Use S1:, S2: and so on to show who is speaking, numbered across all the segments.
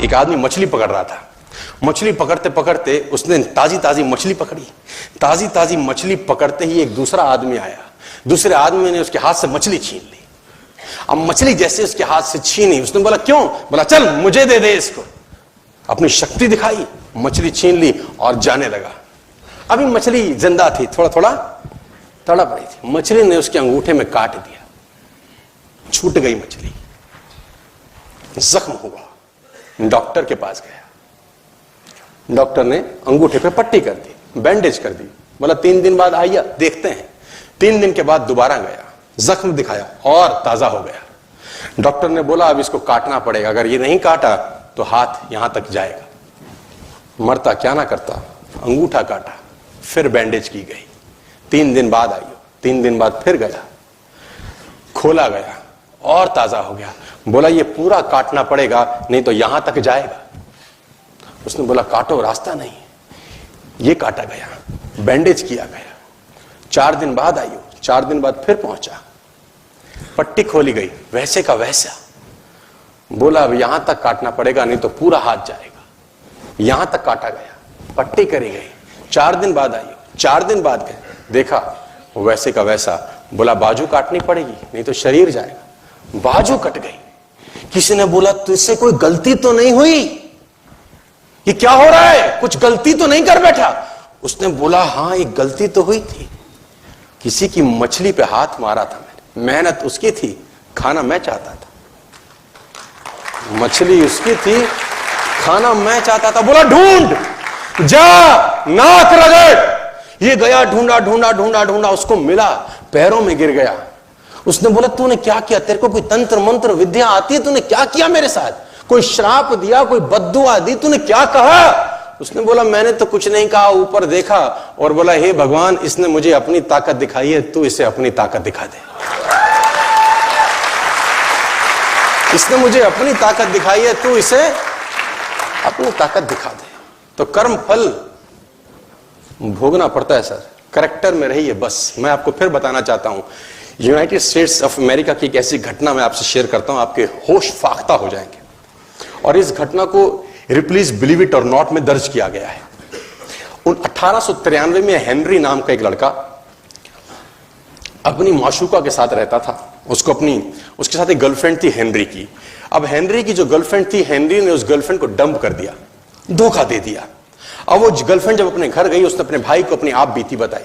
S1: एक आदमी मछली पकड़ रहा था। मछली पकड़ते पकड़ते उसने ताजी ताजी मछली पकड़ी। ताजी ताजी मछली पकड़ते ही एक दूसरा आदमी आया। दूसरे आदमी ने उसके हाथ से मछली छीन ली। अब मछली जैसे उसके हाथ से छीनी, उसने बोला क्यों? बोला चल मुझे दे दे इसको। अपनी शक्ति दिखाई, मछली छीन ली और जाने लगा। अभी मछली जिंदा थी, थोड़ा थोड़ा तड़प रही थी। मछली ने उसके अंगूठे में काट दिया, छूट गई मछली, जख्म हुआ। डॉक्टर के पास गया। डॉक्टर ने अंगूठे पे पट्टी कर दी, बैंडेज कर दी। बोला 3 दिन बाद आइए देखते हैं। 3 दिन के बाद दोबारा गया, जख्म दिखाया और ताजा हो गया। डॉक्टर ने बोला अब इसको काटना पड़ेगा, अगर ये नहीं काटा तो हाथ यहां तक जाएगा। मरता क्या ना करता, अंगूठा काटा, फिर बैंडेज की गई। 3 दिन बाद आई, 3 दिन बाद फिर गया, खोला गया और ताजा हो गया। बोला ये पूरा काटना पड़ेगा नहीं तो यहां तक जाएगा। उसने बोला काटो, रास्ता नहीं। ये काटा गया, बैंडेज किया गया। 4 दिन बाद आई, 4 दिन बाद फिर पहुंचा, पट्टी खोली गई, वैसे का वैसा। बोला अब यहां तक काटना पड़ेगा नहीं तो पूरा हाथ जाएगा। यहां तक काटा गया, पट्टी करी गई। 4 दिन बाद आई, 4 दिन बाद गए, देखा वैसे का वैसा। बोला बाजू काटनी पड़ेगी नहीं तो शरीर जाएगा। बाजू कट गई। किसी ने बोला तुझसे कोई गलती तो नहीं हुई? ये क्या हो रहा है? कुछ गलती तो नहीं कर बैठा? उसने बोला हाँ एक गलती तो हुई थी। किसी की मछली पे हाथ मारा था मैंने, मेहनत उसकी थी, खाना मैं चाहता था। मछली उसकी थी, खाना मैं चाहता था। बोला ढूंढ, जा, नाक रगड़। ये गया, ढूंढा ढूंढा ढूंढा ढूंढा, उसको मिला, पैरों में गिर गया। उसने बोला तूने क्या किया? तेरे को कोई तंत्र मंत्र विद्या आती है? तूने क्या किया मेरे साथ? कोई श्राप दिया, कोई बद्दुआ दी? तूने क्या कहा? उसने बोला मैंने तो कुछ नहीं कहा, ऊपर देखा और बोला हे भगवान, इसने मुझे अपनी ताकत दिखाई है, तू इसे अपनी ताकत दिखा दे। इसने मुझे अपनी ताकत दिखाई है, तू इसे अपनी ताकत दिखा दे। तो कर्म फल भोगना पड़ता है सर, करेक्टर में रहिए बस। मैं आपको फिर बताना चाहता हूं, यूनाइटेड स्टेट्स ऑफ अमेरिका की एक ऐसी घटना मैं आपसे शेयर करता हूं, आपके होश फाख्ता हो जाएंगे। और इस घटना को रिप्लीज बिलीव इट और नॉट में दर्ज किया गया है। 1893 में हेनरी नाम का एक लड़का अपनी माशूका के साथ रहता था। उसके साथ एक गर्लफ्रेंड थी हेनरी की। अब हेनरी की जो गर्लफ्रेंड थी, हेनरी ने उस गर्लफ्रेंड को डंप कर दिया, धोखा दे दिया। अब वो गर्लफ्रेंड जब अपने घर गई, उसने अपने भाई को अपनी आप बीती बताई।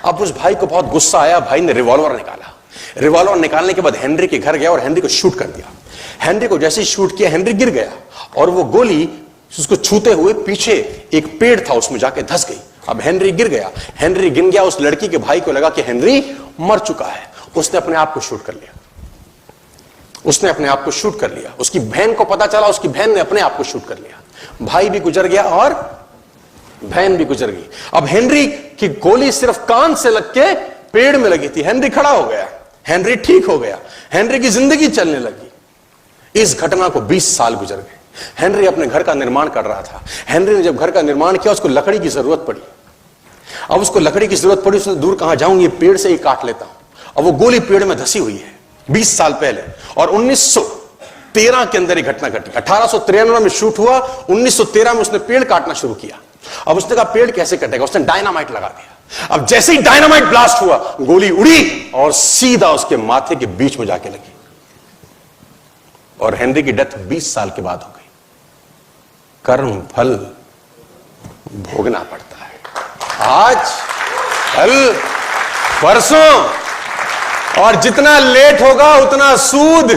S1: अब उस भाई को बहुत गुस्सा आया, भाई ने रिवॉल्वर निकाला। रिवॉल्वर निकालने के बाद हेनरी के घर गया और हेनरी को शूट कर दिया। हेनरी को जैसे ही शूट किया, हेनरी गिर गया और वो गोली उसको छूते हुए पीछे एक पेड़ था, उसमें जाके धंस गई। अब हेनरी गिर गया, हेनरी गिर गया। उस लड़की के भाई को लगा कि हेनरी मर चुका है, उसने अपने आप को शूट कर लिया। उसने अपने आप को शूट कर लिया। उसकी बहन को पता चला, उसकी बहन ने अपने आप को शूट कर लिया। भाई भी गुजर गया और बहन भी गुजर गई। अब हेनरी की गोली सिर्फ कान से लग के पेड़ में लगी थी। हेनरी खड़ा हो गया, हेनरी ठीक हो गया, हेनरी की जिंदगी चलने लगी। इस घटना को 20 साल गुजर गए। हेनरी अपने घर का निर्माण कर रहा था। हेनरी ने जब घर का निर्माण किया, उसको लकड़ी की जरूरत पड़ी। अब उसको लकड़ी की जरूरत पड़ी, उसने दूर कहां जाऊं, ये पेड़ से ही काट लेता हूं। अब वो गोली पेड़ में धसी हुई है 20 साल पहले। और 1913 के अंदर ये घटना घटी। 1893 में शूट हुआ, 1913 में उसने पेड़ काटना शुरू किया। अब उसने कहा पेड़ कैसे कटेगा? उसने डायनामाइट लगा दिया। अब जैसे ही डायनामाइट ब्लास्ट हुआ, गोली उड़ी और सीधा उसके माथे के बीच में जाके लगी और हेनरी की डेथ 20 साल के बाद हो गई। कर्म फल भोगना पड़ता है, आज कल परसों, और जितना लेट होगा उतना सूद।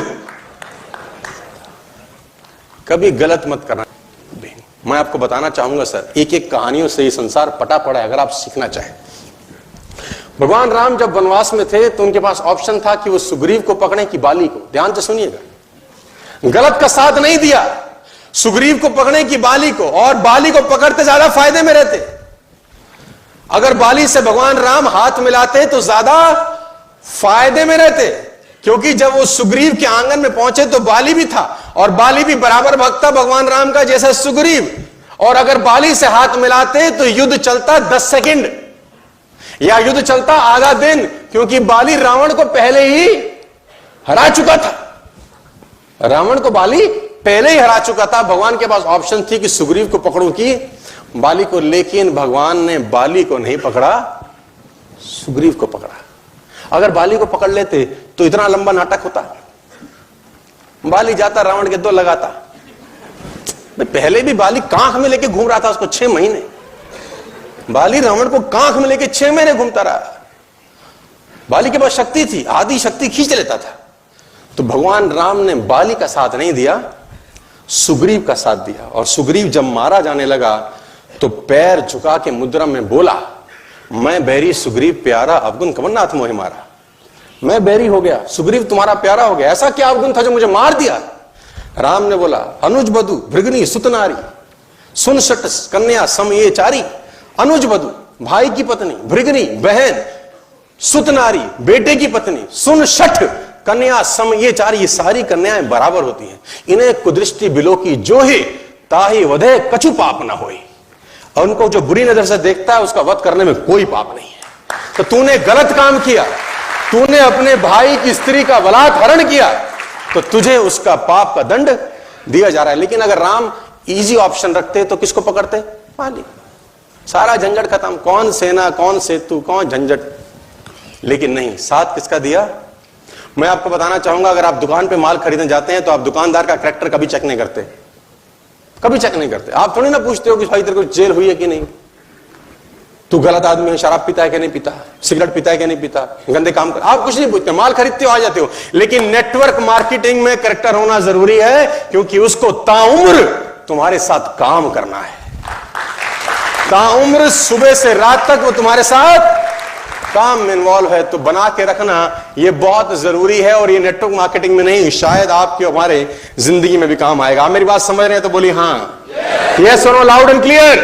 S1: कभी गलत मत करना। मैं आपको बताना चाहूंगा सर, एक एक कहानियों से ये संसार पटा पड़ा है, अगर आप सीखना चाहें। भगवान राम जब वनवास में थे तो उनके पास ऑप्शन था कि वो सुग्रीव को पकड़े कि बाली को। ध्यान से सुनिएगा, गलत का साथ नहीं दिया। सुग्रीव को पकड़े कि बाली को, और बाली को पकड़ते ज्यादा फायदे में रहते। अगर बाली से भगवान राम हाथ मिलाते तो ज्यादा फायदे में रहते, क्योंकि जब वो सुग्रीव के आंगन में पहुंचे तो बाली भी था, और बाली भी बराबर भक्त था भगवान राम का जैसा सुग्रीव। और अगर बाली से हाथ मिलाते तो युद्ध चलता 10 सेकंड या युद्ध चलता आधा दिन, क्योंकि बाली रावण को पहले ही हरा चुका था। रावण को बाली पहले ही हरा चुका था। भगवान के पास ऑप्शन थी कि सुग्रीव को पकड़ूं कि बाली को, लेकिन भगवान ने बाली को नहीं पकड़ा, सुग्रीव को पकड़ा। अगर बाली को पकड़ लेते तो इतना लंबा नाटक होता। बाली जाता रावण के दो लगाता। पहले भी बाली कांख में लेके घूम रहा था उसको 6 महीने। बाली रावण को कांख में लेके 6 महीने घूमता रहा। बाली के पास शक्ति थी, आदि शक्ति खींच लेता था। तो भगवान राम ने बाली का साथ नहीं दिया, सुग्रीव का साथ दिया। और सुग्रीव जब मारा जाने लगा तो पैर झुका के मुद्रा में बोला, मैं बैरी सुग्रीव प्यारा, अवगुण कमरनाथ मोहे मारा। मैं बैरी हो गया, सुग्रीव तुम्हारा प्यारा हो गया। ऐसा क्या अवगुण था जो मुझे मार दिया? राम ने बोला, अनुज बधु भृगनी सुतनारी, सुन शट कन्या सम ये चारी। अनुज बधु भाई की पत्नी, भृगनी बहन, सुतनारी बेटे की पत्नी, सुन शठ कन्या सम ये चारी। ये सारी कन्याएं बराबर होती हैं। इन्हें कुदृष्टि बिलो की जो ही ताही वधे कछु पाप ना होई। और उनको जो बुरी नजर से देखता है उसका वध करने में कोई पाप नहीं है। तो तूने गलत काम किया, तूने अपने भाई की स्त्री का बलात्कार किया, तो तुझे उसका पाप का दंड दिया जा रहा है। लेकिन अगर राम इजी ऑप्शन रखते तो किसको पकड़ते? बाली। सारा झंझट खत्म, कौन सेना, कौन सेतु, कौन झंझट। लेकिन नहीं, साथ किसका दिया? मैं आपको बताना चाहूंगा, अगर आप दुकान पे माल खरीदने जाते हैं तो आप दुकानदार का कैरेक्टर कभी चेक नहीं करते, कभी चेक नहीं करते। आप थोड़ी ना पूछते हो कि भाई तेरे को जेल हुई है कि नहीं, तू गलत आदमी है, शराब पीता है कि नहीं पीता, सिगरेट पीता है कि नहीं पीता, गंदे काम कर, आप कुछ नहीं पूछते, माल खरीदते हो, आ जाते हो। लेकिन नेटवर्क मार्केटिंग में कैरेक्टर होना जरूरी है, क्योंकि उसको ताउम्र तुम्हारे साथ काम करना है। ताउम्र सुबह से रात तक वो तुम्हारे साथ काम में इन्वॉल्व है। तो बना के रखना ये बहुत जरूरी है। और ये नेटवर्क मार्केटिंग में नहीं, शायद आपके हमारे जिंदगी में भी काम आएगा। आप मेरी बात समझ रहे हैं तो बोलिए हाँ, यस और नो, लाउड एंड क्लियर।